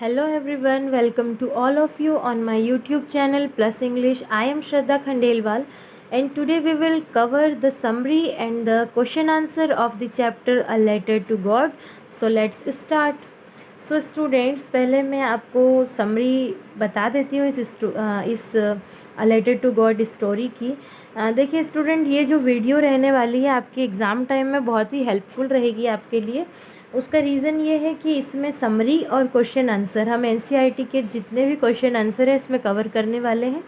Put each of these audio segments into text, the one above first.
Hello everyone, welcome to all of you on my YouTube channel Plus English. I am Shraddha Khandelwal and today we will cover the summary and the question answer of the chapter A Letter to God. So let's start. So students, पहले मैं आपको summary बता देती हूँ इस a letter to God story की। देखिए student, ये जो वीडियो रहने वाली है आपके एग्ज़ाम टाइम में बहुत ही हेल्पफुल रहेगी आपके लिए। उसका रीज़न ये है कि इसमें समरी और क्वेश्चन आंसर, हम एनसीईआरटी के जितने भी क्वेश्चन आंसर है इसमें कवर करने वाले हैं।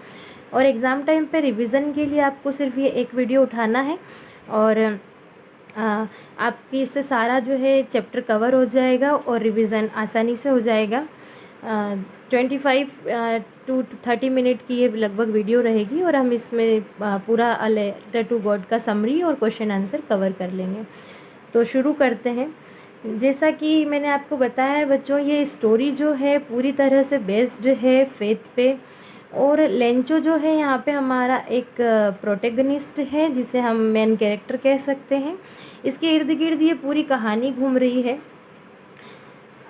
और एग्ज़ाम टाइम पे रिवीजन के लिए आपको सिर्फ ये एक वीडियो उठाना है और आपकी इससे सारा जो है चैप्टर कवर हो जाएगा और रिवीजन आसानी से हो जाएगा। 25 टू 30 मिनट की ये लगभग वीडियो रहेगी और हम इसमें पूरा अ लेटर टू गॉड का समरी और क्वेश्चन आंसर कवर कर लेंगे। तो शुरू करते हैं। जैसा कि मैंने आपको बताया है बच्चों, ये स्टोरी जो है पूरी तरह से बेस्ड है फेथ पे। और लेंचो जो है यहाँ पे हमारा एक प्रोटेगनिस्ट है जिसे हम मेन कैरेक्टर कह सकते हैं। इसके इर्द गिर्द ये पूरी कहानी घूम रही है।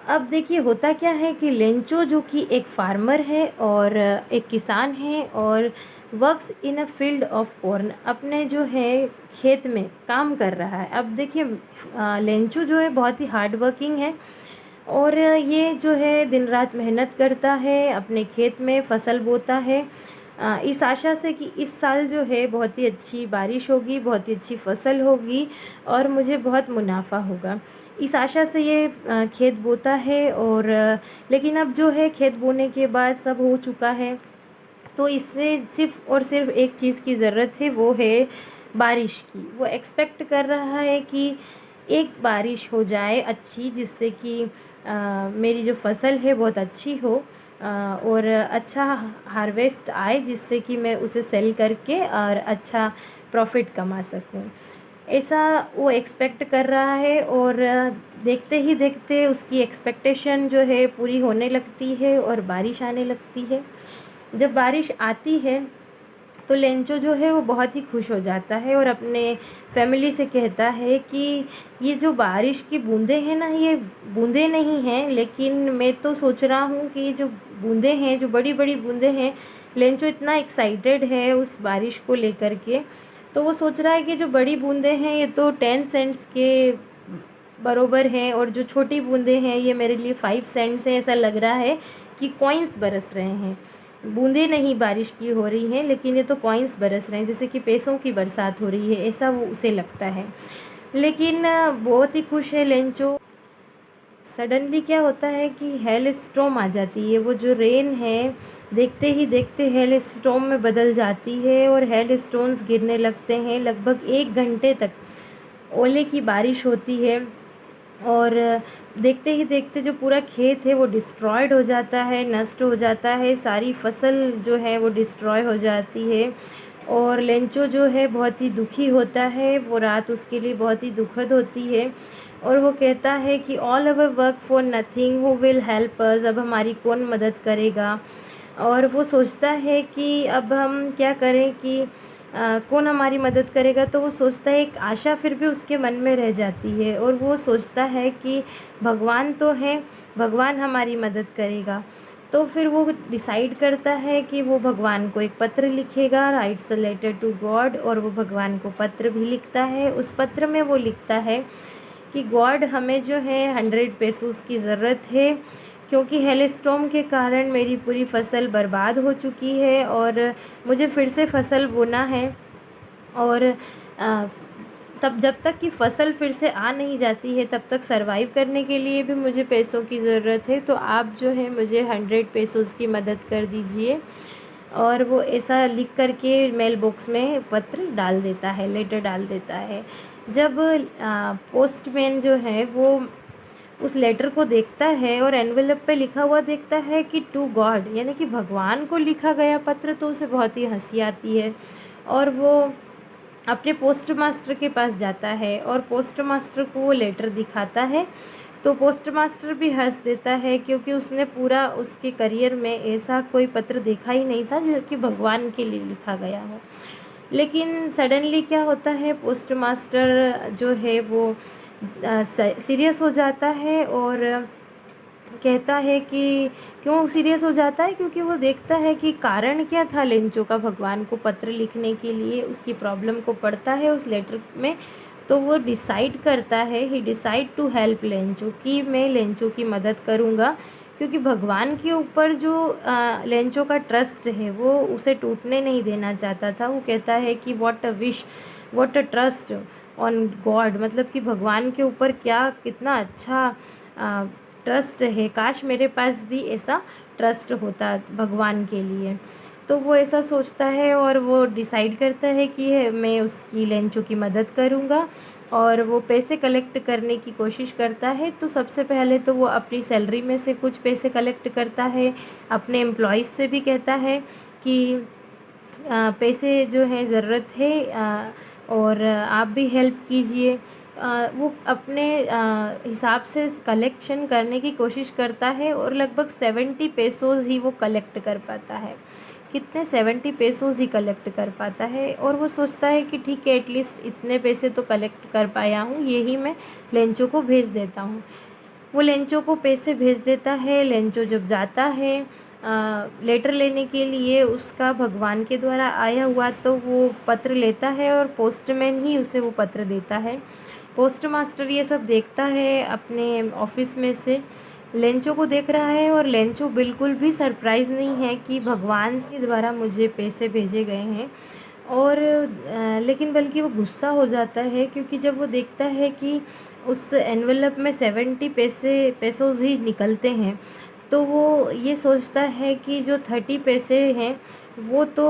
अब देखिए होता क्या है कि लेंचो जो कि एक फार्मर है और एक किसान है और works in a field of corn, अपने जो है खेत में काम कर रहा है। अब देखिए लेंचो जो है बहुत ही हार्ड वर्किंग है और ये जो है दिन रात मेहनत करता है, अपने खेत में फसल बोता है इस आशा से कि इस साल जो है बहुत ही अच्छी बारिश होगी, बहुत ही अच्छी फसल होगी और मुझे बहुत मुनाफा होगा। इस आशा से ये खेत बोता है और लेकिन अब जो है खेत बोने के बाद सब हो चुका है, तो इससे सिर्फ़ और सिर्फ एक चीज़ की ज़रूरत है, वो है बारिश की। वो एक्सपेक्ट कर रहा है कि एक बारिश हो जाए अच्छी, जिससे कि मेरी जो फसल है बहुत अच्छी हो और अच्छा हार्वेस्ट आए, जिससे कि मैं उसे सेल करके और अच्छा प्रॉफिट कमा सकूं। ऐसा वो एक्सपेक्ट कर रहा है और देखते ही देखते उसकी एक्सपेक्टेशन जो है पूरी होने लगती है और बारिश आने लगती है। जब बारिश आती है तो लेंचो जो है वो बहुत ही खुश हो जाता है और अपने फैमिली से कहता है कि ये जो बारिश की बूंदें हैं ना, ये बूंदें नहीं हैं, लेकिन मैं तो सोच रहा हूँ कि ये जो बूंदें हैं, जो बड़ी बड़ी बूंदें हैं, लेंचो इतना एक्साइटेड है उस बारिश को लेकर के। तो वो सोच रहा है कि जो बड़ी बूंदें हैं ये तो 10 सेंट्स के बरोबर हैं और जो छोटी बूंदें हैं ये मेरे लिए 5 सेंट्स हैं। ऐसा लग रहा है कि कॉइन्स बरस रहे हैं, बूंदें नहीं बारिश की हो रही हैं, लेकिन ये तो कॉइन्स बरस रहे हैं, जैसे कि पैसों की बरसात हो रही है, ऐसा वो उसे लगता है। लेकिन बहुत ही खुश है लेंचो। सडनली क्या होता है कि हेल स्टॉर्म आ जाती है। वो जो रेन है देखते ही देखते हेल स्टॉर्म में बदल जाती है और हेल स्टोन्स गिरने लगते हैं। लगभग 1 घंटे तक ओले की बारिश होती है और देखते ही देखते जो पूरा खेत है वो डिस्ट्रॉयड हो जाता है, नष्ट हो जाता है, सारी फसल जो है वो डिस्ट्रॉय हो जाती है। और लेंचो जो है बहुत ही दुखी होता है, वो रात उसके लिए बहुत ही दुखद होती है और वो कहता है कि all our work for nothing, who will help अस, अब हमारी कौन मदद करेगा। और वो सोचता है कि अब हम क्या करें कि कौन हमारी मदद करेगा। तो वो सोचता है, एक आशा फिर भी उसके मन में रह जाती है और वो सोचता है कि भगवान तो है, भगवान हमारी मदद करेगा। तो फिर वो डिसाइड करता है कि वो भगवान को एक पत्र लिखेगा, writes a letter to God, और वो भगवान को पत्र भी लिखता है। उस पत्र में वो लिखता है कि गॉड, हमें जो है 100 पेसोस की ज़रूरत है, क्योंकि हेलस्टॉर्म के कारण मेरी पूरी फसल बर्बाद हो चुकी है और मुझे फिर से फसल बोना है। और तब जब तक कि फसल फिर से आ नहीं जाती है तब तक सरवाइव करने के लिए भी मुझे पैसों की ज़रूरत है, तो आप जो है मुझे 100 पेसोस की मदद कर दीजिए। और वो ऐसा लिख कर के मेल बॉक्स में पत्र डाल देता है, लेटर डाल देता है। जब पोस्टमैन जो है वो उस लेटर को देखता है और एनवेलप पे लिखा हुआ देखता है कि टू गॉड, यानी कि भगवान को लिखा गया पत्र, तो उसे बहुत ही हंसी आती है और वो अपने पोस्ट मास्टर के पास जाता है और पोस्ट मास्टर को वो लेटर दिखाता है। तो पोस्ट मास्टर भी हंस देता है, क्योंकि उसने पूरा उसके करियर में ऐसा कोई पत्र देखा ही नहीं था जो कि भगवान के लिए लिखा गया हो। लेकिन सडनली क्या होता है, पोस्ट मास्टर जो है वो सीरियस हो जाता है और कहता है कि क्यों सीरियस हो जाता है, क्योंकि वो देखता है कि कारण क्या था लेंचो का भगवान को पत्र लिखने के लिए। उसकी प्रॉब्लम को पढ़ता है उस लेटर में, तो वो डिसाइड करता है, ही डिसाइड टू हेल्प लेंचो, कि मैं लेंचो की मदद करूँगा, क्योंकि भगवान के ऊपर जो लेंचो का ट्रस्ट है वो उसे टूटने नहीं देना चाहता था। वो कहता है कि what a wish, what a trust on God, मतलब कि भगवान के ऊपर क्या कितना अच्छा ट्रस्ट है, काश मेरे पास भी ऐसा ट्रस्ट होता भगवान के लिए। तो वो ऐसा सोचता है और वो डिसाइड करता है कि मैं उसकी लेंचो की मदद करूँगा, और वो पैसे कलेक्ट करने की कोशिश करता है। तो सबसे पहले तो वो अपनी सैलरी में से कुछ पैसे कलेक्ट करता है, अपने एम्प्लॉइज़ से भी कहता है कि पैसे जो हैं ज़रूरत है, और आप भी हेल्प कीजिए। वो अपने हिसाब से कलेक्शन करने की कोशिश करता है, और लगभग 70 पेसोज़ ही वो कलेक्ट कर पाता है। कितने 70 पेसोज़ ही कलेक्ट कर पाता है, और वो सोचता है कि ठीक है, एटलीस्ट इतने पैसे तो कलेक्ट कर पाया हूँ, यही मैं लेंचो को भेज देता हूँ। वो लेंचो को पैसे भेज देता है। लेंचो जब जाता है लेटर लेने के लिए उसका भगवान के द्वारा आया हुआ, तो वो पत्र लेता है और पोस्टमैन ही उसे वो पत्र देता है। पोस्ट मास्टर ये सब देखता है अपने ऑफिस में से, लेंचो को देख रहा है, और लेंचो बिल्कुल भी सरप्राइज़ नहीं है कि भगवान के द्वारा मुझे पैसे भेजे गए हैं, और लेकिन बल्कि वो गुस्सा हो जाता है, क्योंकि जब वो देखता है कि उस एनवेलप में 70 पेसोज़ ही निकलते हैं, तो वो ये सोचता है कि जो 30 पैसे हैं वो तो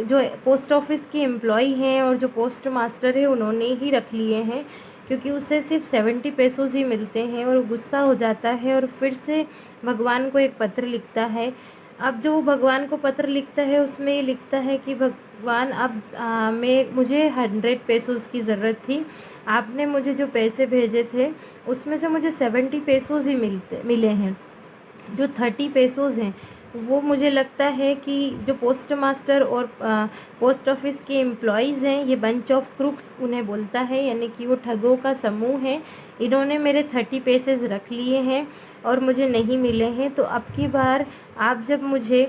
जो पोस्ट ऑफिस के एम्प्लॉय हैं और जो पोस्ट मास्टर है उन्होंने ही रख लिए हैं, क्योंकि उसे सिर्फ 70 पेसोज़ ही मिलते हैं। और गुस्सा हो जाता है और फिर से भगवान को एक पत्र लिखता है। अब जो वो भगवान को पत्र लिखता है उसमें ये लिखता है कि भगवान, अब मुझे 100 पेसोज़ की ज़रूरत थी, आपने मुझे जो पैसे भेजे थे उसमें से मुझे 70 पेसोज़ ही मिले हैं। जो 30 पेसोज़ हैं वो मुझे लगता है कि जो पोस्ट मास्टर और पोस्ट ऑफिस के एम्प्लॉयज़ हैं, ये बंच ऑफ क्रूक्स उन्हें बोलता है, यानी कि वो ठगों का समूह है। इन्होंने मेरे 30 पेसेस रख लिए हैं और मुझे नहीं मिले हैं। तो अब की बार आप जब मुझे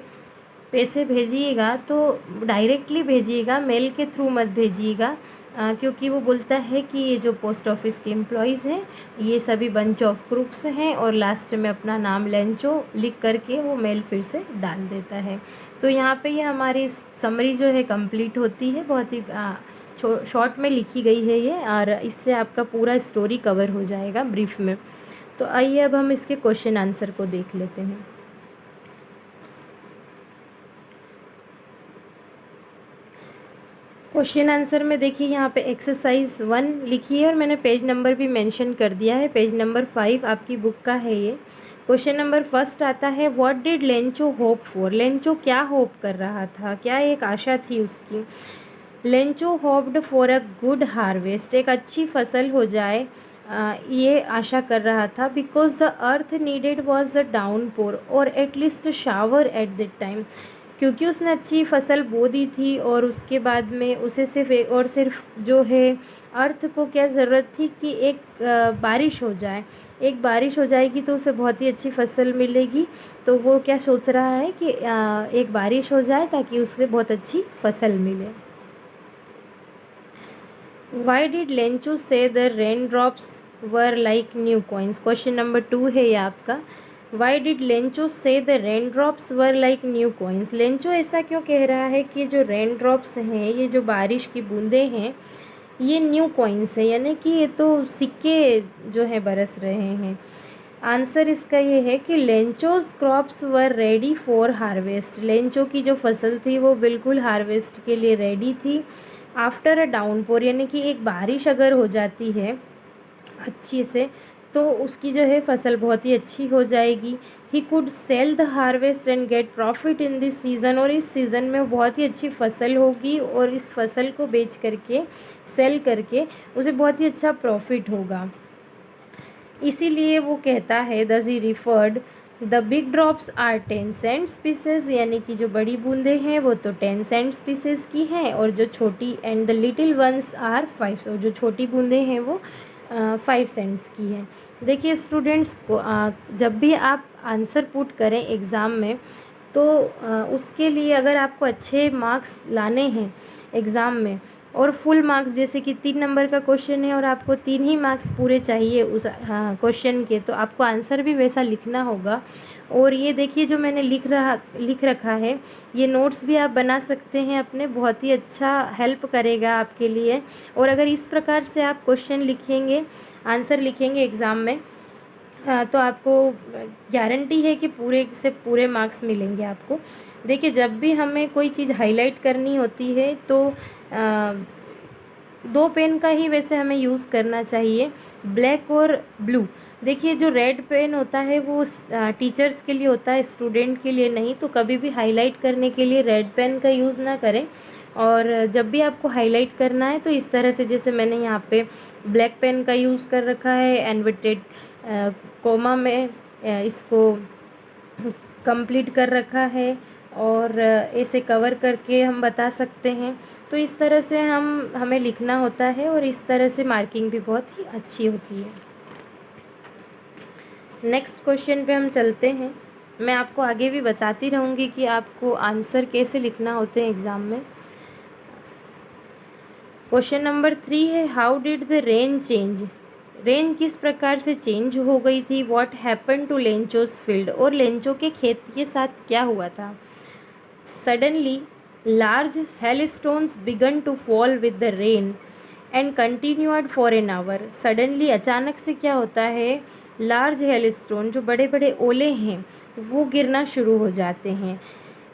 पैसे भेजिएगा तो डायरेक्टली भेजिएगा, मेल के थ्रू मत भेजिएगा, क्योंकि वो बोलता है कि ये जो पोस्ट ऑफिस के एम्प्लॉयज़ हैं ये सभी बंच ऑफ क्रूक्स हैं, और लास्ट में अपना नाम लेंचो लिख करके वो मेल फिर से डाल देता है। तो यहाँ पे ये हमारी समरी जो है कंप्लीट होती है। बहुत ही शॉर्ट में लिखी गई है ये, और इससे आपका पूरा स्टोरी कवर हो जाएगा ब्रीफ में। तो आइए अब हम इसके क्वेश्चन आंसर को देख लेते हैं। क्वेश्चन आंसर में देखिए यहाँ पे एक्सरसाइज 1 लिखी है, और मैंने पेज नंबर भी मेंशन कर दिया है। पेज नंबर 5 आपकी बुक का है ये। क्वेश्चन नंबर फर्स्ट आता है, what did Lencho hope for. Lencho क्या होप कर रहा था, क्या एक आशा थी उसकी। Lencho hoped for a good harvest, एक अच्छी फसल हो जाए, ये आशा कर रहा था। Because the earth needed was the downpour और at least shower at that time, क्योंकि उसने अच्छी फसल बो दी थी, और उसके बाद में उसे सिर्फ जो है अर्थ को क्या ज़रूरत थी कि एक बारिश हो जाए। एक बारिश हो जाएगी तो उसे बहुत ही अच्छी फसल मिलेगी। तो वो क्या सोच रहा है कि एक बारिश हो जाए ताकि उसे बहुत अच्छी फसल मिले। वाई डिड लेंचो से the rain drops were like new coins. Question number 2 है ये आपका। वाई डिड लेंचो से the rain drops were like new coins. Lencho ऐसा क्यों कह रहा है कि जो रेन ड्रॉप्स हैं, ये जो बारिश की बूंदें हैं, ये न्यू कॉइन्स है, यानी कि ये तो सिक्के जो है बरस रहे हैं। आंसर इसका ये है कि Lencho's crops were ready for harvest. Lencho की जो फसल थी वो बिल्कुल हार्वेस्ट के लिए रेडी थी। आफ्टर अ डाउनपोर, यानी कि एक बारिश अगर हो जाती है अच्छी से तो उसकी जो है फसल बहुत ही अच्छी हो जाएगी। He could sell the harvest and get profit in this season, और इस सीज़न में बहुत ही अच्छी फसल होगी, और इस फसल को बेच करके सेल करके उसे बहुत ही अच्छा प्रॉफिट होगा। इसीलिए वो कहता है, thus he referred the big drops are 10 cent pieces, यानी कि जो बड़ी बूंदें हैं वो तो 10 सेंट पीसेस की हैं, और जो छोटी and the little ones are 5, और जो छोटी बूंदें हैं वो 5 सेंट्स की हैं। देखिए स्टूडेंट्स को जब भी आप आंसर पुट करें एग्ज़ाम में, तो उसके लिए अगर आपको अच्छे मार्क्स लाने हैं एग्ज़ाम में और फुल मार्क्स, जैसे कि 3 नंबर का क्वेश्चन है और आपको 3 ही मार्क्स पूरे चाहिए उस क्वेश्चन के, तो आपको आंसर भी वैसा लिखना होगा। और ये देखिए जो मैंने लिख रखा है, ये नोट्स भी आप बना सकते हैं अपने, बहुत ही अच्छा हेल्प करेगा आपके लिए। और अगर इस प्रकार से आप क्वेश्चन लिखेंगे, आंसर लिखेंगे एग्ज़ाम में, तो आपको गारंटी है कि पूरे से पूरे मार्क्स मिलेंगे आपको। देखिए जब भी हमें कोई चीज़ हाईलाइट करनी होती है तो 2 पेन का ही वैसे हमें यूज़ करना चाहिए, ब्लैक और ब्लू। देखिए जो रेड पेन होता है वो टीचर्स के लिए होता है, स्टूडेंट के लिए नहीं। तो कभी भी हाईलाइट करने के लिए रेड पेन का यूज़ ना करें। और जब भी आपको हाईलाइट करना है तो इस तरह से, जैसे मैंने यहाँ पे ब्लैक पेन का यूज़ कर रखा है, इन्वर्टेड कोमा में इसको कंप्लीट कर रखा है, और ऐसे कवर करके हम बता सकते हैं। तो इस तरह से हमें लिखना होता है और इस तरह से मार्किंग भी बहुत ही अच्छी होती है। नेक्स्ट क्वेश्चन पे हम चलते हैं। मैं आपको आगे भी बताती रहूँगी कि आपको आंसर कैसे लिखना होते हैं एग्ज़ाम में। क्वेश्चन नंबर 3 है, how did the rain change. Rain किस प्रकार से चेंज हो गई थी। What happen to Lencho's field, और लेंचो के खेत के साथ क्या हुआ था। Suddenly large hailstones began to fall with the rain and continued for an hour. Suddenly अचानक से क्या होता है, लार्ज हेलस्टोन जो बड़े बड़े ओले हैं वो गिरना शुरू हो जाते हैं।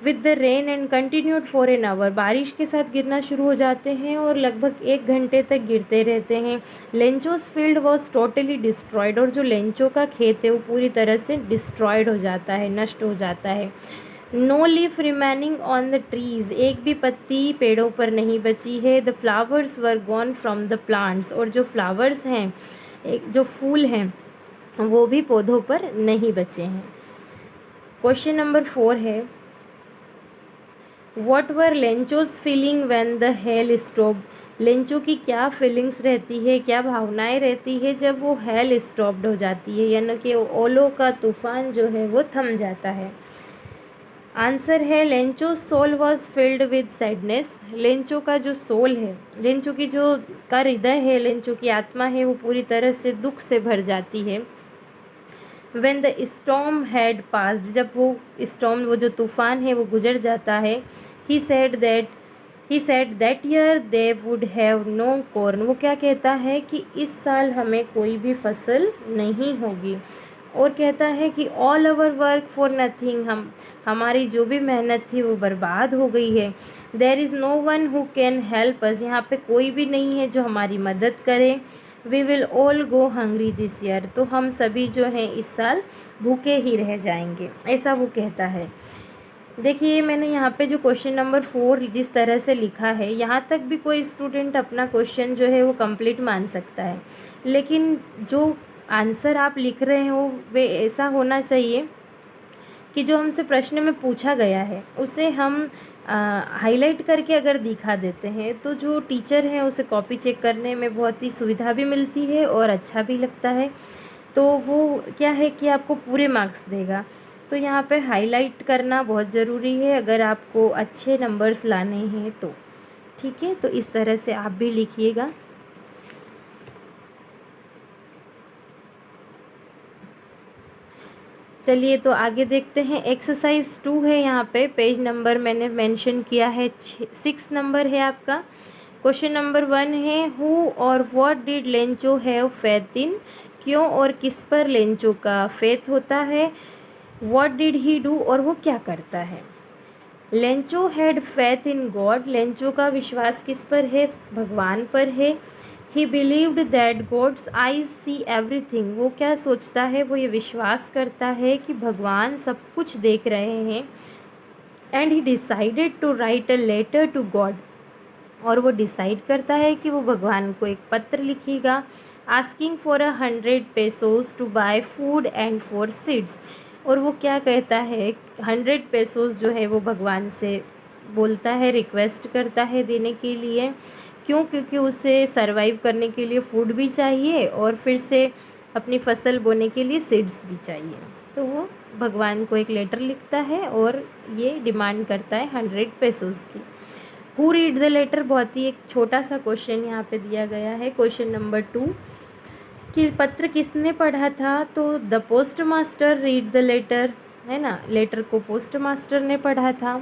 With the rain and continued for an our, बारिश के साथ गिरना शुरू हो जाते हैं और लगभग 1 घंटे तक गिरते रहते हैं। लेंचोस फील्ड वॉज टोटली डिस्ट्रॉयड, और जो लेंचो का खेत है वो पूरी तरह से डिस्ट्रॉयड हो जाता है, नष्ट हो जाता है। No leaf remaining on the trees, एक भी पत्ती पेड़ों पर नहीं बची है। The flowers were gone from the plants, और जो फ्लावर्स हैं, जो फूल हैं, वो भी पौधों पर नहीं बचे हैं। क्वेश्चन नंबर 4 है, what were Lencho's feeling when the hell stopped. Lencho की क्या फीलिंग्स रहती है, क्या भावनाएं रहती है जब वो हेल स्टॉप्ड हो जाती है, यानी कि ओलों का तूफान जो है वो थम जाता है। आंसर है, Lencho soul was filled with sadness. Lencho का जो सोल है, लेंचो की जो का हृदय है, लेंचो की आत्मा है, वो पूरी तरह से दुख से भर जाती है। When the storm had passed, जब वो स्टॉर्म, वो जो तूफ़ान है वो गुजर जाता है, he said that year they would have no corn। वो क्या कहता है कि इस साल हमें कोई भी फसल नहीं होगी। और कहता है कि all our work for nothing, हमारी जो भी मेहनत थी वो बर्बाद हो गई है। There is no one who can help us, यहाँ पे कोई भी नहीं है जो हमारी मदद करे। We will all go hungry this year, तो हम सभी जो हैं इस साल भूखे ही रह जाएंगे, ऐसा वो कहता है। देखिए मैंने यहाँ पे जो क्वेश्चन नंबर 4 जिस तरह से लिखा है, यहाँ तक भी कोई स्टूडेंट अपना क्वेश्चन जो है वो कंप्लीट मान सकता है, लेकिन जो आंसर आप लिख रहे हो वे ऐसा होना चाहिए कि जो हमसे प्रश्न में पूछा गया है उसे हम हाईलाइट करके अगर दिखा देते हैं तो जो टीचर हैं उसे कॉपी चेक करने में बहुत ही सुविधा भी मिलती है और अच्छा भी लगता है। तो वो क्या है कि आपको पूरे मार्क्स देगा। तो यहाँ पे हाईलाइट करना बहुत ज़रूरी है अगर आपको अच्छे नंबर्स लाने हैं तो। ठीक है, तो इस तरह से आप भी लिखिएगा। चलिए तो आगे देखते हैं। एक्सरसाइज 2 है, यहाँ पे पेज नंबर मैंने मेंशन किया है 6 नंबर है आपका। क्वेश्चन नंबर 1 है, हु और what did Lencho have faith in. क्यों और किस पर लेंचो का फेथ होता है। व्हाट डिड ही डू, और वो क्या करता है। Lencho had faith in God, Lencho का विश्वास किस पर है, भगवान पर है। He believed that God's eyes see everything, वो क्या सोचता है, वो ये विश्वास करता है कि भगवान सब कुछ देख रहे हैं। And he decided to write a letter to God, और वो डिसाइड करता है कि वो भगवान को एक पत्र लिखेगा। Asking for 100 pesos to buy food and for seeds, और वो क्या कहता है, 100 pesos जो है वो भगवान से बोलता है, रिक्वेस्ट करता है देने के लिए। क्यों, क्योंकि उसे सरवाइव करने के लिए फूड भी चाहिए और फिर से अपनी फसल बोने के लिए सीड्स भी चाहिए। तो वो भगवान को एक लेटर लिखता है और ये डिमांड करता है 100 पेसोज की। हु रीड द लेटर, बहुत ही एक छोटा सा क्वेश्चन यहाँ पे दिया गया है। क्वेश्चन नंबर 2 कि पत्र किसने पढ़ा था, तो the post master read the letter, है ना, लेटर को पोस्ट मास्टर ने पढ़ा था।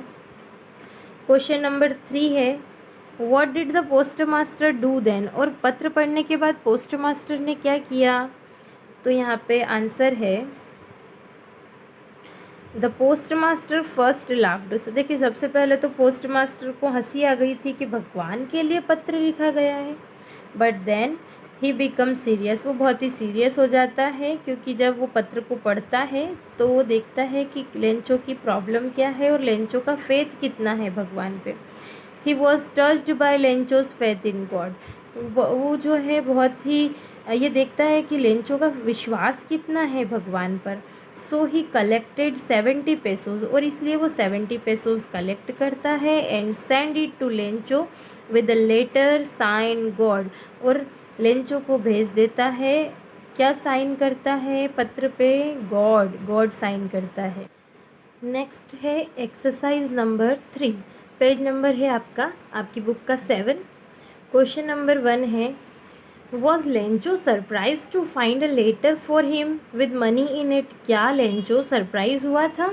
क्वेश्चन नंबर 3 है what did the post master do then, और पत्र पढ़ने के बाद पोस्ट मास्टर ने क्या किया, तो यहाँ पे आंसर है the post master first laughed. तो देखिए सबसे पहले तो पोस्ट मास्टर को हंसी आ गई थी कि भगवान के लिए पत्र लिखा गया है, but then he become serious, वो बहुत ही सीरियस हो जाता है, क्योंकि जब वो पत्र को पढ़ता है तो वो देखता है कि लेंचो की प्रॉब्लम क्या है और लेंचो का फेथ कितना है भगवान पे। He was touched bye Lencho's faith in God, वो जो है बहुत ही ये देखता है कि लेंचो का विश्वास कितना है भगवान पर। सो ही कलेक्टेड 70 पेसोज, और इसलिए वो 70 पेसोज कलेक्ट करता है and send it to Lencho with a letter sign God, और लेंचो को भेज देता है। क्या साइन करता है पत्र पे, गॉड, गॉड साइन करता है। नेक्स्ट है एक्सरसाइज नंबर 3, पेज नंबर है आपकी बुक का 7। क्वेश्चन नंबर 1 है was Lencho surprise to find a letter for him with money in it, क्या लेंचो सरप्राइज हुआ था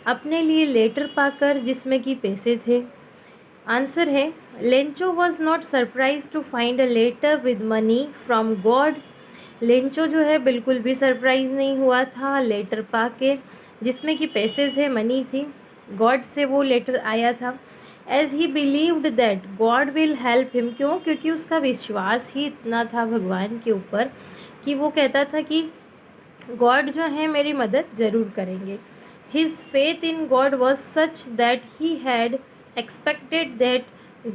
अपने लिए लेटर पाकर जिसमें कि पैसे थे। आंसर है Lencho was not surprise to find a letter with money from God, Lencho जो है बिल्कुल भी सरप्राइज नहीं हुआ था लेटर पाके जिसमें कि पैसे थे, मनी थी, गॉड से वो लेटर आया था। As he believed that God will help him, क्यों, क्योंकि उसका विश्वास ही इतना था भगवान के ऊपर कि वो कहता था कि गॉड जो है मेरी मदद ज़रूर करेंगे। His faith in God was such that he had expected that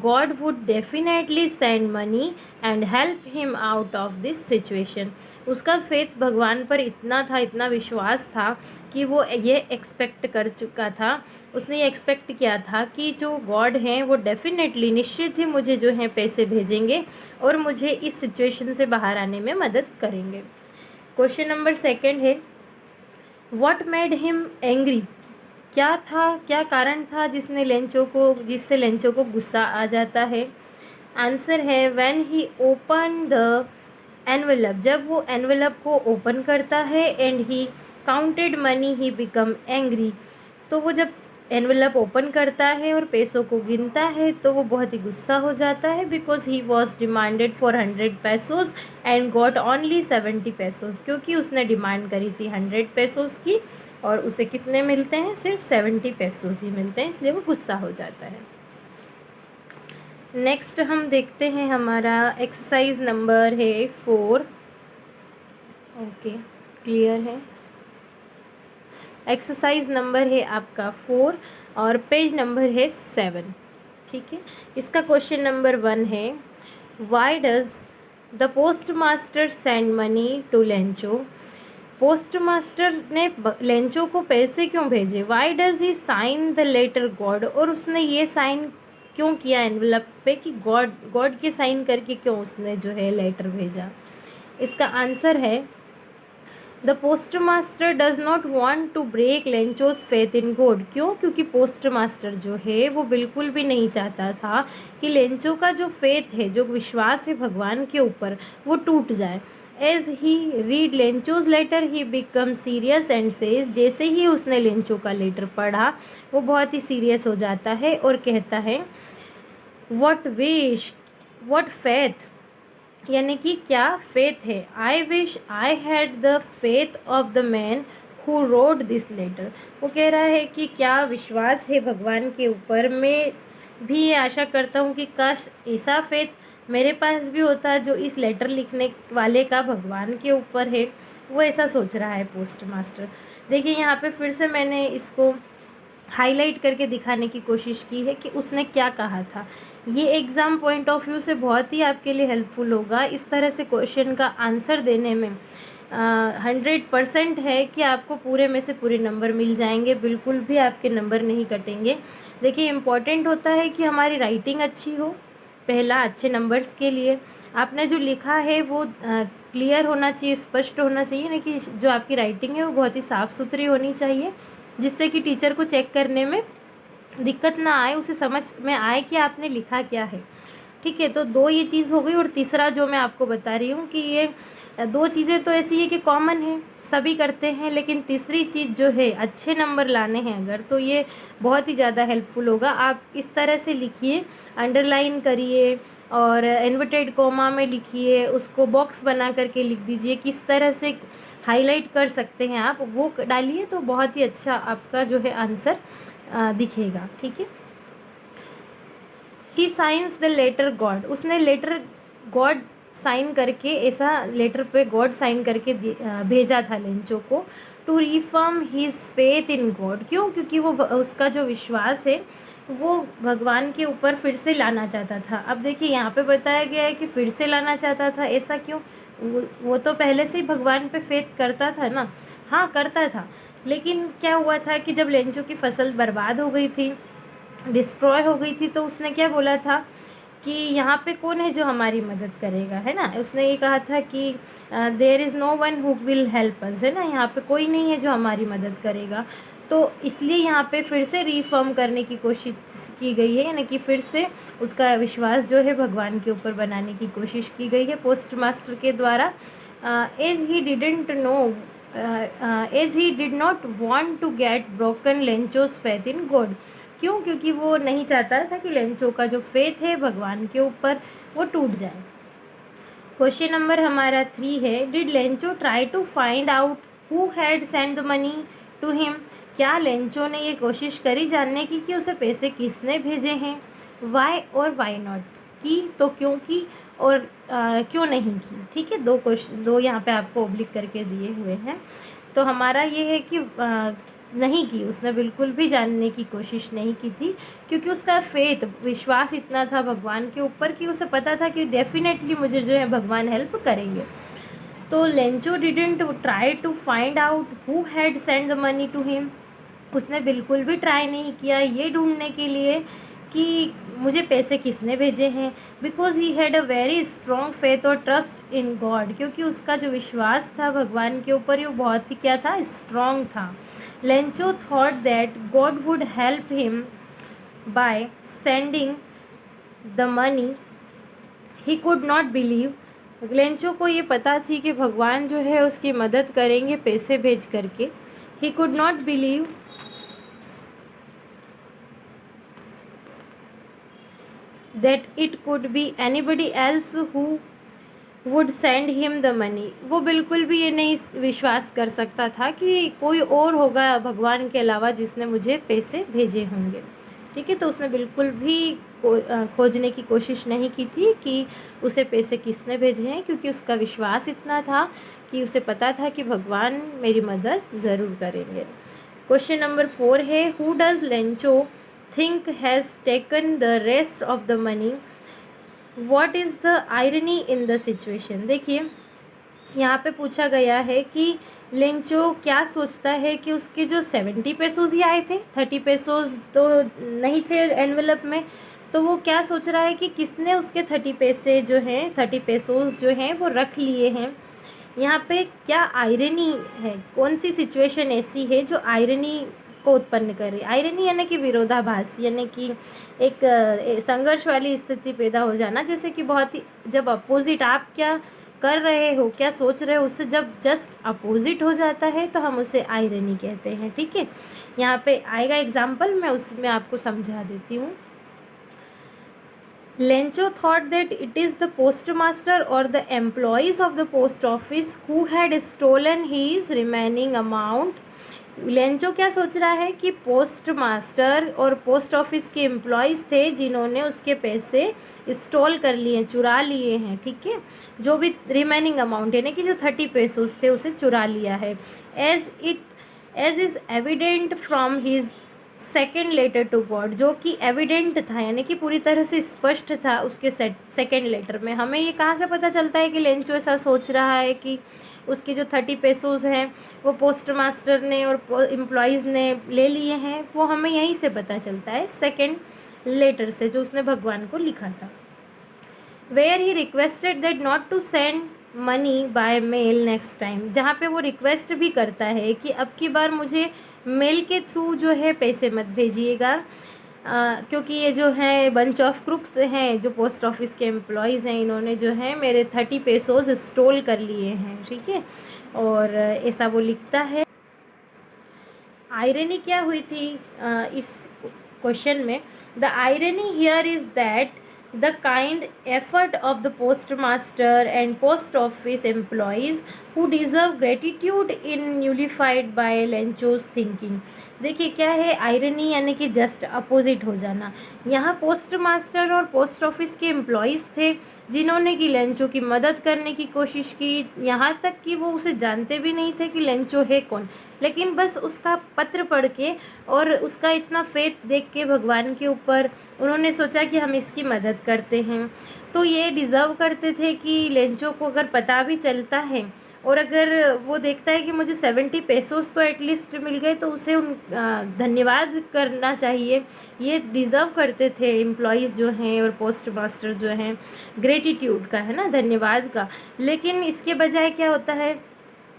God would definitely send money and help him out of this situation, उसका फेथ भगवान पर इतना था, इतना विश्वास था कि वो ये एक्सपेक्ट कर चुका था, उसने ये एक्सपेक्ट किया था कि जो गॉड हैं वो डेफिनेटली, निश्चित ही मुझे जो है पैसे भेजेंगे और मुझे इस सिचुएशन से बाहर आने में मदद करेंगे। क्वेश्चन नंबर 2 है व्हाट मेड हिम एंग्री, क्या था, क्या कारण था जिससे लेंचो को गुस्सा आ जाता है। आंसर है when he open the envelope, जब वो एनवेलप को ओपन करता है and he counted money he become angry, तो वो जब एनवेलप ओपन करता है और पैसों को गिनता है तो वो बहुत ही गुस्सा हो जाता है, because he was demanded for 100 pesos and got only 70 pesos, क्योंकि उसने डिमांड करी थी 100 पेसोज की और उसे कितने मिलते हैं, सिर्फ 70 पेसोज ही मिलते हैं, इसलिए वो गुस्सा हो जाता है। नेक्स्ट हम देखते हैं हमारा एक्सरसाइज नंबर है 4। ओके, क्लियर है। एक्सरसाइज नंबर है आपका 4 और पेज नंबर है 7, ठीक है। इसका क्वेश्चन नंबर 1 है why does the post master send money to Lencho, post master ने लेंचो को पैसे क्यों भेजे। Why does he sign the letter God, और उसने ये साइन क्यों किया एनवलप पे कि गॉड के साइन करके क्यों उसने जो है लेटर भेजा। इसका आंसर है the post master does not want to break Lencho's faith in God, क्यों, क्योंकि पोस्ट मास्टर जो है वो बिल्कुल भी नहीं चाहता था कि लेंचो का जो फेथ है, जो विश्वास है भगवान के ऊपर, वो टूट जाए। As he read Lencho's letter he become serious and says, जैसे ही उसने लेंचो का लेटर पढ़ा वो बहुत ही सीरियस हो जाता है और कहता है व्हाट विश व्हाट फेथ, यानी कि क्या फेथ है। I wish I had the faith of the man who wrote this letter, वो कह रहा है कि क्या विश्वास है भगवान के ऊपर, मैं भी ये आशा करता हूँ कि काश ऐसा फेथ मेरे पास भी होता जो इस लेटर लिखने वाले का भगवान के ऊपर है। वो ऐसा सोच रहा है पोस्ट मास्टर। देखिए यहाँ पे फिर से मैंने इसको हाईलाइट करके दिखाने की कोशिश की है कि उसने क्या कहा था। ये एग्ज़ाम पॉइंट ऑफ व्यू से बहुत ही आपके लिए हेल्पफुल होगा। इस तरह से क्वेश्चन का आंसर देने में 100% है कि आपको पूरे में से पूरे नंबर मिल जाएंगे, बिल्कुल भी आपके नंबर नहीं कटेंगे। देखिए इम्पॉर्टेंट होता है कि हमारी राइटिंग अच्छी हो, पहला अच्छे नंबर्स के लिए, आपने जो लिखा है वो क्लियर होना चाहिए, स्पष्ट होना चाहिए ना, कि जो आपकी राइटिंग है वो बहुत ही साफ़ सुथरी होनी चाहिए, जिससे कि टीचर को चेक करने में दिक्कत ना आए, उसे समझ में आए कि आपने लिखा क्या है। ठीक है, तो 2 ये चीज़ हो गई। और तीसरा जो मैं आपको बता रही हूँ कि ये 2 चीज़ें तो ऐसी है कि कॉमन है, सभी करते हैं, लेकिन तीसरी चीज़ जो है अच्छे नंबर लाने हैं अगर, तो ये बहुत ही ज़्यादा हेल्पफुल होगा। आप इस तरह से लिखिए, अंडरलाइन करिए और इन्वर्टेड कॉमा में लिखिए, उसको बॉक्स बना करके लिख दीजिए, किस तरह से हाईलाइट कर सकते हैं आप वो डालिए, तो बहुत ही अच्छा आपका जो है आंसर दिखेगा। ठीक है। ही साइंस द लेटर गॉड, उसने लेटर गॉड साइन करके, ऐसा लेटर पे गॉड साइन करके भेजा था लेंचो को, to reaffirm his faith in God. क्यों? क्योंकि वो उसका जो विश्वास है वो भगवान के ऊपर फिर से लाना चाहता था। अब देखिए यहाँ पे बताया गया है कि फिर से लाना चाहता था, ऐसा क्यों? वो तो पहले से ही भगवान पे फेथ करता था ना। हाँ, करता था, लेकिन क्या हुआ था कि जब लेंचो की फसल बर्बाद हो गई थी, डिस्ट्रॉय हो गई थी, तो उसने क्या बोला था कि यहाँ पे कौन है जो हमारी मदद करेगा, है ना। उसने ये कहा था कि there is no one who will help us, है ना, यहाँ पे कोई नहीं है जो हमारी मदद करेगा। तो इसलिए यहाँ पे फिर से रीफर्म करने की कोशिश की गई है, यानी कि फिर से उसका विश्वास जो है भगवान के ऊपर बनाने की कोशिश की गई है पोस्ट मास्टर के द्वारा। As he didn't know as he did not want to get broken Lencho's faith in God. क्यों? क्योंकि वो नहीं चाहता था कि लेंचो का जो फेथ है भगवान के ऊपर वो टूट जाए। क्वेश्चन नंबर हमारा 3 है, did Lencho try to find out who had send the money to him. क्या लेंचो ने ये कोशिश करी जानने की कि उसे पैसे किसने भेजे हैं। वाई और वाई नॉट, की तो क्यों की, और क्यों नहीं की। ठीक है, 2 क्वेश्चन, 2 यहाँ पे आपको ओब्लिक करके दिए हुए हैं। तो हमारा ये है कि नहीं की, उसने बिल्कुल भी जानने की कोशिश नहीं की थी, क्योंकि उसका फेथ, विश्वास इतना था भगवान के ऊपर कि उसे पता था कि डेफिनेटली मुझे जो है भगवान हेल्प करेंगे। तो Lencho didn't try to find out who had send the money to him, उसने बिल्कुल भी ट्राई नहीं किया ये ढूंढने के लिए कि मुझे पैसे किसने भेजे हैं। Because he had a very strong faith और ट्रस्ट इन गॉड, क्योंकि उसका जो विश्वास था भगवान के ऊपर वो बहुत ही क्या था, स्ट्रॉन्ग था। Lencho thought that God would help him by sending the money he could not believe. Lencho को ये पता थी कि भगवान जो है उसकी मदद करेंगे पैसे भेज करके। He could not believe that it could be anybody else who would send him the money। वो बिल्कुल भी ये नहीं विश्वास कर सकता था कि कोई और होगा भगवान के अलावा जिसने मुझे पैसे भेजे होंगे। ठीक है, तो उसने बिल्कुल भी खोजने की कोशिश नहीं की थी कि उसे पैसे किसने भेजे हैं, क्योंकि उसका विश्वास इतना था कि उसे पता था कि भगवान मेरी मदद ज़रूर करेंगे। क्वेश्चन नंबर 4 है, who does Lencho think has taken the rest of the money, what is the irony in the situation। देखिए यहाँ पे पूछा गया है कि लेंचो क्या सोचता है कि उसके जो 70 पेसोज ही आए थे, 30 पेसोज तो नहीं थे एनवेलप में, तो वो क्या सोच रहा है कि किसने उसके 30 पैसे जो हैं, 30 पेसोज जो हैं वो रख लिए हैं। यहाँ पे क्या आयरनी है, कौन सी सिचुएशन ऐसी है जो आयरनी को उत्पन्न कर रही। आयरनी यानी कि विरोधाभास, यानी कि एक संघर्ष वाली स्थिति पैदा हो जाना, जैसे कि बहुत ही जब अपोजिट आप क्या कर रहे हो, क्या सोच रहे हो, उससे जब जस्ट अपोजिट हो जाता है तो हम उसे आयरनी कहते हैं। ठीक है, यहाँ पे आएगा एग्जाम्पल, मैं उसमें आपको समझा देती हूँ। Lencho thought that it is the postmaster or the employees of the post office who had stolen his remaining amount। Lencho क्या सोच रहा है कि पोस्ट मास्टर और पोस्ट ऑफिस के एम्प्लॉयज़ थे जिन्होंने उसके पैसे स्टॉल कर लिए, चुरा लिए हैं। ठीक है, जो भी रिमेनिंग अमाउंट यानी कि जो 30 पेसोस थे उसे चुरा लिया है। As is evident from his second letter to God, जो कि एविडेंट था यानी कि पूरी तरह से स्पष्ट था उसके सेकेंड लेटर में। हमें ये कहाँ से पता चलता है कि लेंचो ऐसा सोच रहा है कि उसकी जो 30 पेसोज हैं वो पोस्ट मास्टर ने और एम्प्लॉयज़ ने ले लिए हैं, वो हमें यहीं से पता चलता है सेकेंड लेटर से जो उसने भगवान को लिखा था। Where he requested that not to send money by mail next time, जहाँ पे वो रिक्वेस्ट भी करता है कि अब की बार मुझे मेल के थ्रू जो है पैसे मत भेजिएगा, क्योंकि ये जो है बंच ऑफ क्रुक्स हैं, जो पोस्ट ऑफिस के एम्प्लॉयज़ हैं, इन्होंने जो है मेरे 30 पेसोज स्टोल कर लिए हैं, ठीक है। और ऐसा वो लिखता है। आयरनी क्या हुई थी इस क्वेश्चन में? The irony here is that the kind effort of the post master and post office employees who deserve gratitude in nullified by Lencho's thinking. देखिए क्या है आयरनी, यानी कि जस्ट अपोजिट हो जाना। यहाँ पोस्ट मास्टर और पोस्ट ऑफिस के एम्प्लॉयज़ थे जिन्होंने कि लेंचो की मदद करने की कोशिश की, यहाँ तक कि वो उसे जानते भी नहीं थे कि लेंचो है कौन, लेकिन बस उसका पत्र पढ़ के और उसका इतना फेथ देख के भगवान के ऊपर उन्होंने सोचा कि हम इसकी मदद करते हैं। तो ये डिज़र्व करते थे कि लेंचो को अगर पता भी चलता है और अगर वो देखता है कि मुझे 70 पेसोस तो एटलीस्ट मिल गए, तो उसे धन्यवाद करना चाहिए। ये डिज़र्व करते थे एम्प्लॉयज़ जो हैं और पोस्ट मास्टर जो हैं, ग्रेटिट्यूड का, है ना, धन्यवाद का। लेकिन इसके बजाय क्या होता है,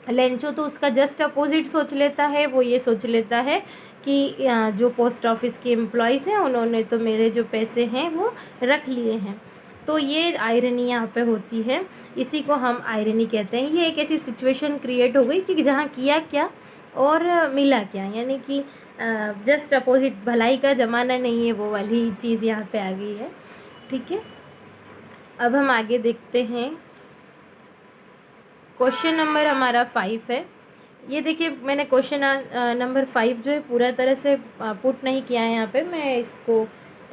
लेंचो तो उसका जस्ट अपोजिट सोच लेता है। वो ये सोच लेता है कि जो पोस्ट ऑफिस के एम्प्लॉयज़ हैं उन्होंने तो मेरे जो पैसे हैं वो रख लिए हैं। तो ये आयरनी यहाँ पे होती है, इसी को हम आयरनी कहते हैं। ये एक ऐसी सिचुएशन क्रिएट हो गई कि जहाँ किया क्या और मिला क्या, यानी कि जस्ट अपोजिट, भलाई का ज़माना नहीं है, वो वाली चीज़ यहाँ पे आ गई है, ठीक है। अब हम आगे देखते हैं। क्वेश्चन नंबर हमारा 5 है। ये देखिए मैंने क्वेश्चन नंबर 5 जो है पूरा तरह से पुट नहीं किया है यहाँ पे, मैं इसको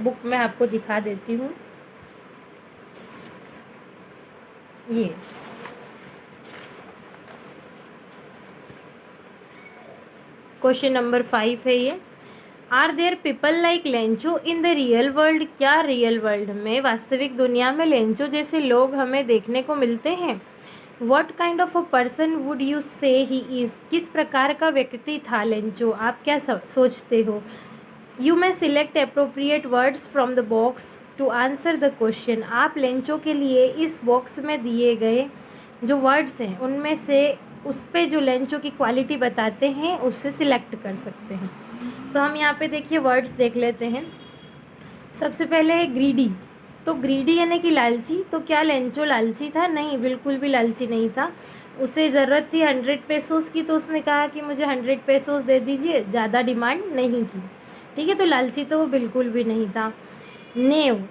बुक में आपको दिखा देती हूँ। ये क्वेश्चन नंबर 5 है ये। Are there people like Lencho in the real world? क्या रियल वर्ल्ड में, वास्तविक दुनिया में लेंचो जैसे लोग हमें देखने को मिलते हैं? What kind of a person would you से ही इज़? किस प्रकार का व्यक्ति था लेंचो, आप क्या सोचते हो? You may select appropriate words from the box to answer the question. आप लेंचो के लिए इस बॉक्स में दिए गए जो वर्ड्स हैं उनमें से उस पे जो लेंचो की क्वालिटी बताते हैं उससे सिलेक्ट कर सकते हैं। तो हम यहाँ पे देखिए वर्ड्स देख लेते हैं। सबसे पहले है ग्रीडी। तो ग्रीडी यानी कि लालची। तो क्या लेंचो लालची था? नहीं, बिल्कुल भी लालची नहीं था। उसे ज़रूरत थी 100 पेसोस की, तो उसने कहा कि मुझे 100 पेसोस दे दीजिए, ज़्यादा डिमांड नहीं की, ठीक है। तो लालची तो वो बिल्कुल भी नहीं था। नेव।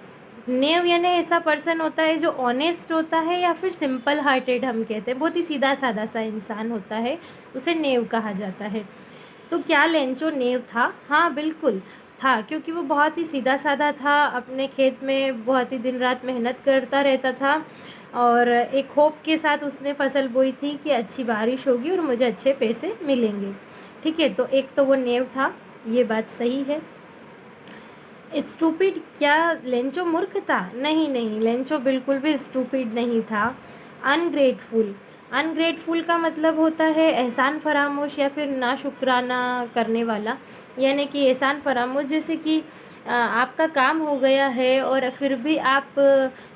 नेव यानी ऐसा पर्सन होता है जो ऑनेस्ट होता है या फिर सिंपल हार्टेड हम कहते हैं, बहुत ही सीधा साधा सा इंसान होता है, उसे नेव कहा जाता है। तो क्या लेंचो नेव था? हाँ बिल्कुल था, क्योंकि वो बहुत ही सीधा साधा था, अपने खेत में बहुत ही दिन रात मेहनत करता रहता था और एक होप के साथ उसने फसल बोई थी कि अच्छी बारिश होगी और मुझे अच्छे पैसे मिलेंगे, ठीक है। तो एक तो वो नेव था, ये बात सही है। स्टूपिड। क्या लेंचो मूर्ख था? नहीं नहीं, लेंचो बिल्कुल भी स्टूपिड नहीं था। अनग्रेटफुल। अनग्रेटफुल का मतलब होता है एहसान फरामोश या फिर नाशुक्राना करने वाला, यानी कि एहसान फरामोश जैसे कि आपका काम हो गया है और फिर भी आप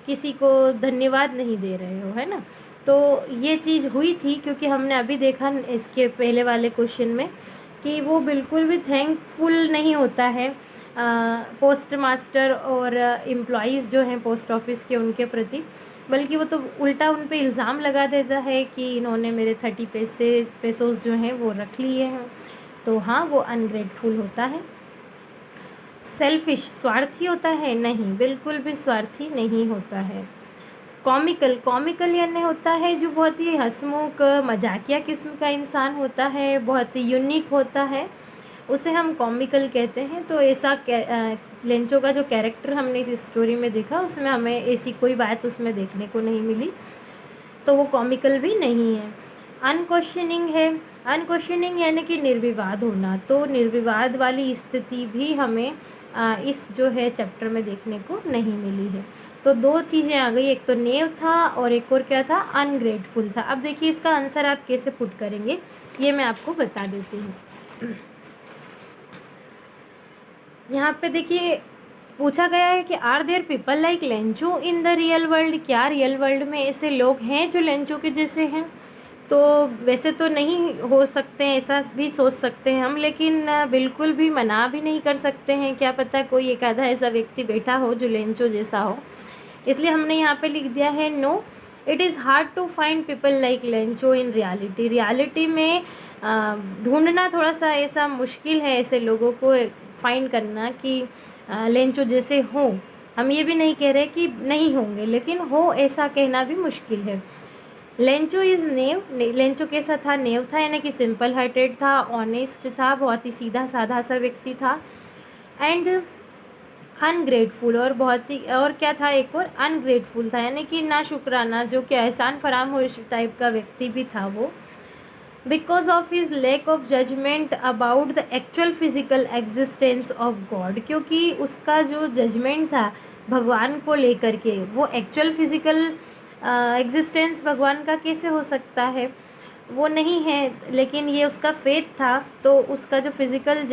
किसी को धन्यवाद नहीं दे रहे हो, है ना। तो ये चीज़ हुई थी, क्योंकि हमने अभी देखा इसके पहले वाले क्वेश्चन में कि वो बिल्कुल भी थैंकफुल नहीं होता है पोस्ट मास्टर और एम्प्लॉयज़ जो हैं पोस्ट ऑफिस के उनके प्रति, बल्कि वो तो उल्टा उन पे इल्ज़ाम लगा देता है कि इन्होंने मेरे 30 पेसोस जो हैं वो रख लिए हैं। तो हाँ, वो अनग्रेटफुल होता है। सेल्फिश। स्वार्थी होता है? नहीं, बिल्कुल भी स्वार्थी नहीं होता है। कॉमिकल। कॉमिकल यानी होता है जो बहुत ही हंसमुख मजाकिया किस्म का इंसान होता है, बहुत ही यूनिक होता है, उसे हम कॉमिकल कहते हैं। तो ऐसा लेंचो का जो कैरेक्टर हमने इस स्टोरी में देखा उसमें हमें ऐसी कोई बात उसमें देखने को नहीं मिली, तो वो कॉमिकल भी नहीं है। अनक्वेश्चनिंग है। अनक्वेश्चनिंग यानी कि निर्विवाद होना, तो निर्विवाद वाली स्थिति भी हमें इस जो है चैप्टर में देखने को नहीं मिली है। तो दो चीज़ें आ गई, एक तो नेव था और एक और क्या था, अनग्रेटफुल था। अब देखिए इसका आंसर आप कैसे पुट करेंगे ये मैं आपको बता देती हूँ। यहाँ पे देखिए पूछा गया है कि are there people like Lencho in the real world, क्या रियल वर्ल्ड में ऐसे लोग हैं जो लेंचो के जैसे हैं। तो वैसे तो नहीं हो सकते हैं, ऐसा भी सोच सकते हैं हम, लेकिन बिल्कुल भी मना भी नहीं कर सकते हैं, क्या पता कोई एक आधा ऐसा व्यक्ति बैठा हो जो लेंचो जैसा हो। इसलिए हमने यहाँ पे लिख दिया है no, it is hard to find people like Lencho in reality. Reality में ढूंढना थोड़ा सा ऐसा मुश्किल है ऐसे लोगों को फाइंड करना कि लेंचो जैसे हों। हम ये भी नहीं कह रहे कि नहीं होंगे, लेकिन हो ऐसा कहना भी मुश्किल है। लेंचो इज़ नेव, लेंचो कैसा था, नेव था, यानी कि सिंपल हार्टेड था, ऑनेस्ट था, बहुत ही सीधा साधा सा व्यक्ति था, एंड अनग्रेटफुल, और बहुत ही, और क्या था एक और, अनग्रेटफुल था, यानी कि ना शुक्राना, जो कि एहसान फरामोश टाइप का व्यक्ति भी था वो। Because of his lack of judgement about the actual physical existence of God, क्योंकि उसका जो जजमेंट था भगवान को लेकर के, वो एक्चुअल फिजिकल एग्जिस्टेंस भगवान का कैसे हो सकता है, वो नहीं है, लेकिन ये उसका फेथ था। तो उसका जो फिज़िकल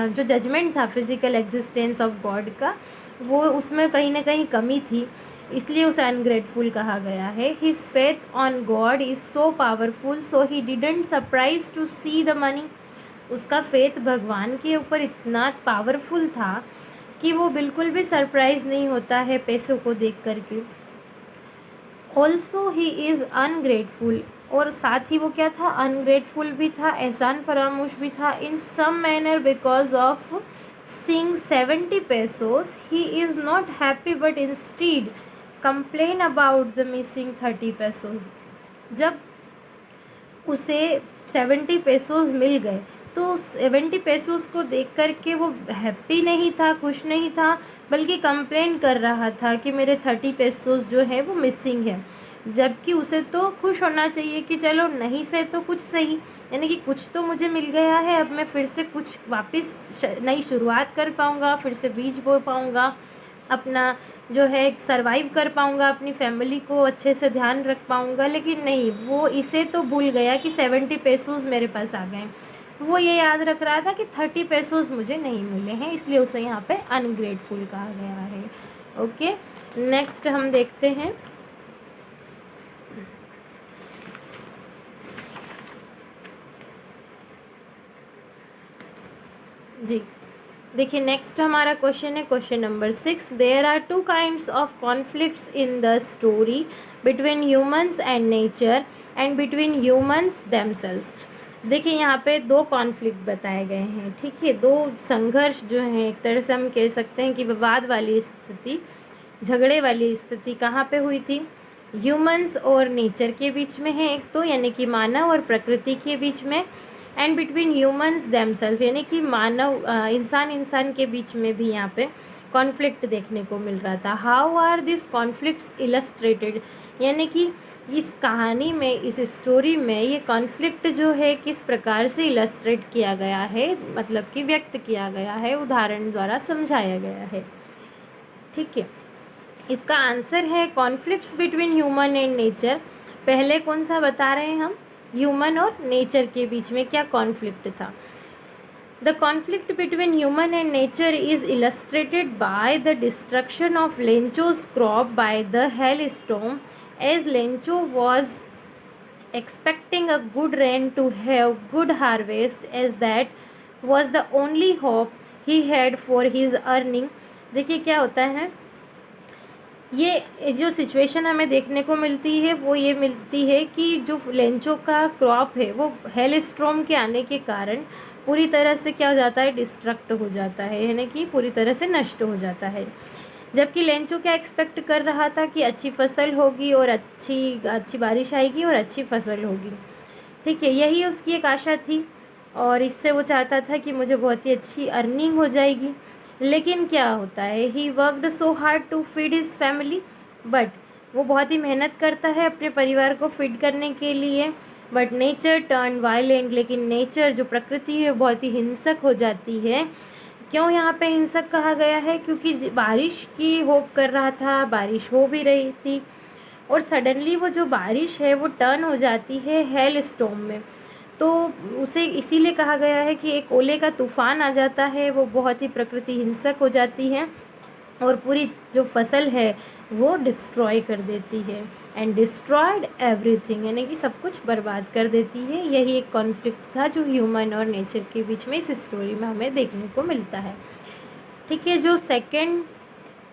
जो जजमेंट था फिज़िकल एग्जिस्टेंस ऑफ गॉड का, वो उसमें कहीं ना कहीं कमी थी, इसलिए उसे अनग्रेटफुल कहा गया है। His faith on God is so powerful so he didn't surprise to see the money, उसका फेथ भगवान के ऊपर इतना पावरफुल था कि वो बिल्कुल भी सरप्राइज नहीं होता है पैसों को देख करके। ऑल्सो ही इज़ अनग्रेटफुल, और साथ ही वो क्या था, अनग्रेटफुल भी था, एहसान फरामोश भी था। In some manner because of seeing 70 pesos he is not happy but instead complain about the missing 30 pesos। जब उसे 70 pesos मिल गए तो 70 pesos को देख कर के वो हैप्पी नहीं था, खुश नहीं था, बल्कि कंप्लेन कर रहा था कि मेरे 30 pesos जो है वो मिसिंग है। जबकि उसे तो खुश होना चाहिए कि चलो नहीं से तो कुछ सही, यानी कि कुछ तो मुझे मिल गया है, अब मैं फिर से कुछ वापस नई शुरुआत कर पाऊँगा, फिर से बीज बो पाऊँगा, अपना जो है सरवाइव कर पाऊँगा, अपनी फैमिली को अच्छे से ध्यान रख पाऊँगा। लेकिन नहीं, वो इसे तो भूल गया कि 70 pesos मेरे पास आ गए। वो ये याद रख रहा था कि 30 pesos मुझे नहीं मिले हैं, इसलिए उसे यहाँ पे अनग्रेटफुल कहा गया है। ओके, नेक्स्ट हम देखते हैं। जी देखिए, नेक्स्ट हमारा क्वेश्चन है question number 6। There are 2 kinds of conflicts in the story between humans and nature and between humans themselves. देखिए यहाँ पे 2 कॉन्फ्लिक्ट बताए गए हैं, ठीक है, 2 संघर्ष जो हैं, एक तरह से हम कह सकते हैं कि विवाद वाली स्थिति, झगड़े वाली स्थिति कहाँ पे हुई थी, ह्यूमंस और नेचर के बीच में है एक तो, यानी कि मानव और प्रकृति के बीच में, एंड बिटवीन ह्यूमंस देमसेल्फ, यानी कि मानव इंसान के बीच में भी यहाँ पे कॉन्फ्लिक्ट देखने को मिल रहा था। How are this conflicts illustrated, यानी कि इस कहानी में, इस स्टोरी में ये कॉन्फ्लिक्ट जो है किस प्रकार से इलस्ट्रेट किया गया है, मतलब कि व्यक्त किया गया है, उदाहरण द्वारा समझाया गया है। ठीक है, इसका आंसर है conflicts between human and nature. पहले कौन सा बता रहे हैं हम, ह्यूमन और नेचर के बीच में क्या कॉन्फ्लिक्ट था। The conflict between human and nature is illustrated by the destruction of Lencho's crop by the hail storm, as Lencho was expecting a good rain to have good harvest, as that was the only hope he had for his earning। देखिए क्या होता है, ये जो situation हमें देखने को मिलती है वो ये मिलती है कि जो लेंचो का क्रॉप है वो हेल स्टॉर्म के आने के कारण पूरी तरह से क्या हो जाता है, डिस्ट्रक्ट हो जाता है, यानी कि पूरी तरह से नष्ट हो जाता है। जबकि लेंचो क्या एक्सपेक्ट कर रहा था कि अच्छी फसल होगी और अच्छी बारिश आएगी और अच्छी फसल होगी। ठीक है, यही उसकी एक आशा थी, और इससे वो चाहता था कि मुझे बहुत ही अच्छी अर्निंग हो जाएगी। लेकिन क्या होता है, he worked so hard to feed his family, but वो बहुत ही मेहनत करता है अपने परिवार को फीड करने के लिए, बट नेचर टर्न वायलेंट, लेकिन नेचर जो प्रकृति है बहुत ही हिंसक हो जाती है। क्यों यहाँ पे हिंसक कहा गया है, क्योंकि बारिश की होप कर रहा था, बारिश हो भी रही थी, और सडनली वो जो बारिश है वो टर्न हो जाती है हेल स्टॉर्म में। तो उसे इसीलिए कहा गया है कि एक ओले का तूफ़ान आ जाता है, वो बहुत ही प्रकृति हिंसक हो जाती है। और पूरी जो फसल है वो डिस्ट्रॉय कर देती है। एंड डिस्ट्रॉयड एवरीथिंग, यानी कि सब कुछ बर्बाद कर देती है। यही एक कॉन्फ्लिक्ट था जो ह्यूमन और नेचर के बीच में इस स्टोरी में हमें देखने को मिलता है। ठीक है, जो सेकंड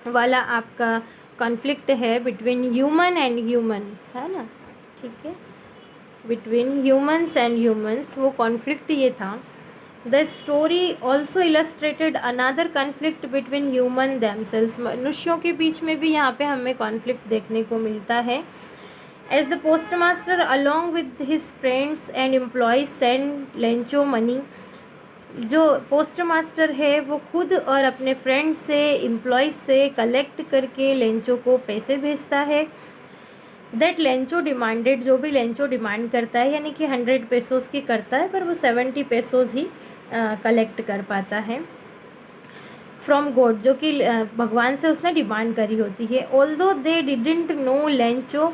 वाला आपका कॉन्फ्लिक्ट है बिटवीन ह्यूमन एंड ह्यूमन, है ना, ठीक है, बिटवीन ह्यूमन्स एंड ह्यूमन्स, वो कॉन्फ्लिक्ट ये था। The story also illustrated another conflict between human themselves, मनुष्यों के बीच में भी यहाँ पे हमें कॉन्फ्लिक्ट देखने को मिलता है। As the post master along with his friends and employees send Lencho money, जो पोस्ट मास्टर है वो खुद और अपने फ्रेंड से, एम्प्लॉयज से कलेक्ट करके लेंचो को पैसे भेजता है। दैट लेंचो डिमांडेड, जो भी लेंचो डिमांड करता है, यानी कि 100 पेसोस की करता है पर वो 70 पेसोस ही कलेक्ट कर पाता है फ्रॉम गॉड, जो कि भगवान से उसने डिमांड करी होती है। Although they didn't know Lencho,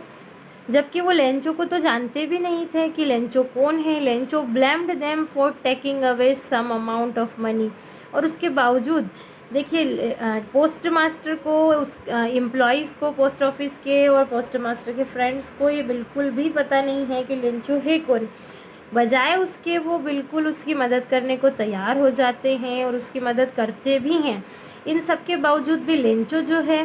जबकि वो लेंचो को तो जानते भी नहीं थे कि लेंचो कौन है। Lencho blamed them for taking away some amount of money, और उसके बावजूद देखिए पोस्ट मास्टर को, उस एम्प्लॉयज़ को पोस्ट ऑफिस के और पोस्ट मास्टर के फ्रेंड्स को ये बिल्कुल भी पता नहीं है कि लेंचो है कौन। बजाय उसके वो बिल्कुल उसकी मदद करने को तैयार हो जाते हैं और उसकी मदद करते भी हैं। इन सब के बावजूद भी लेंचो जो है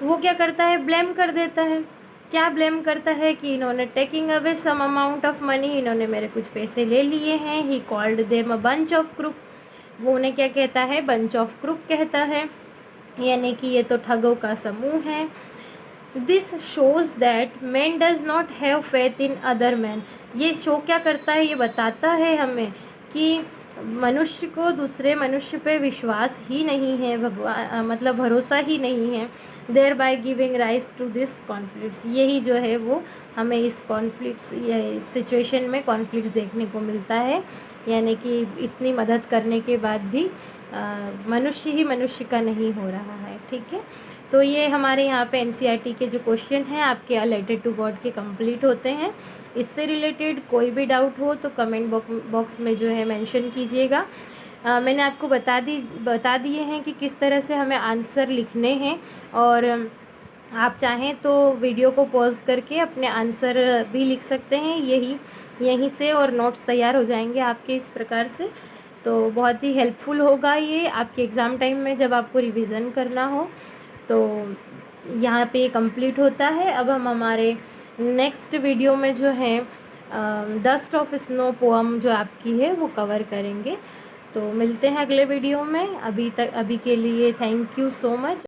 वो क्या करता है, ब्लेम कर देता है। क्या ब्लेम करता है कि इन्होंने taking away some amount of money, इन्होंने मेरे कुछ पैसे ले लिए हैं। He called them a bunch of crook, वो उन्हें क्या कहता है, बंच ऑफ क्रूक कहता है, यानी कि ये तो ठगों का समूह है। This shows that man does not have faith in other man, ये शो क्या करता है, ये बताता है हमें कि मनुष्य को दूसरे मनुष्य पे विश्वास ही नहीं है, भगवान मतलब भरोसा ही नहीं है। Thereby giving rise to this conflicts, यही जो है वो हमें इस कॉन्फ्लिक्ट्स या इस सिचुएशन में कॉन्फ्लिक्ट्स देखने को मिलता है। यानी कि इतनी मदद करने के बाद भी मनुष्य ही मनुष्य का नहीं हो रहा है। ठीक है, तो ये हमारे यहाँ पे एनसीईआरटी के जो क्वेश्चन हैं आपके अ लेटर टू गॉड के कंप्लीट होते हैं। इससे रिलेटेड कोई भी डाउट हो तो कमेंट बॉक्स में जो है मेंशन कीजिएगा। मैंने आपको बता दिए हैं कि किस तरह से हमें आंसर लिखने हैं, और आप चाहें तो वीडियो को पॉज करके अपने आंसर भी लिख सकते हैं यहीं से, और नोट्स तैयार हो जाएंगे आपके इस प्रकार से। तो बहुत ही हेल्पफुल होगा ये आपके एग्ज़ाम टाइम में जब आपको रिवीज़न करना हो। तो यहाँ पे कंप्लीट होता है। अब हम हमारे नेक्स्ट वीडियो में जो है डस्ट ऑफ स्नो पोअम जो आपकी है वो कवर करेंगे। तो मिलते हैं अगले वीडियो में। अभी के लिए थैंक यू सो मच।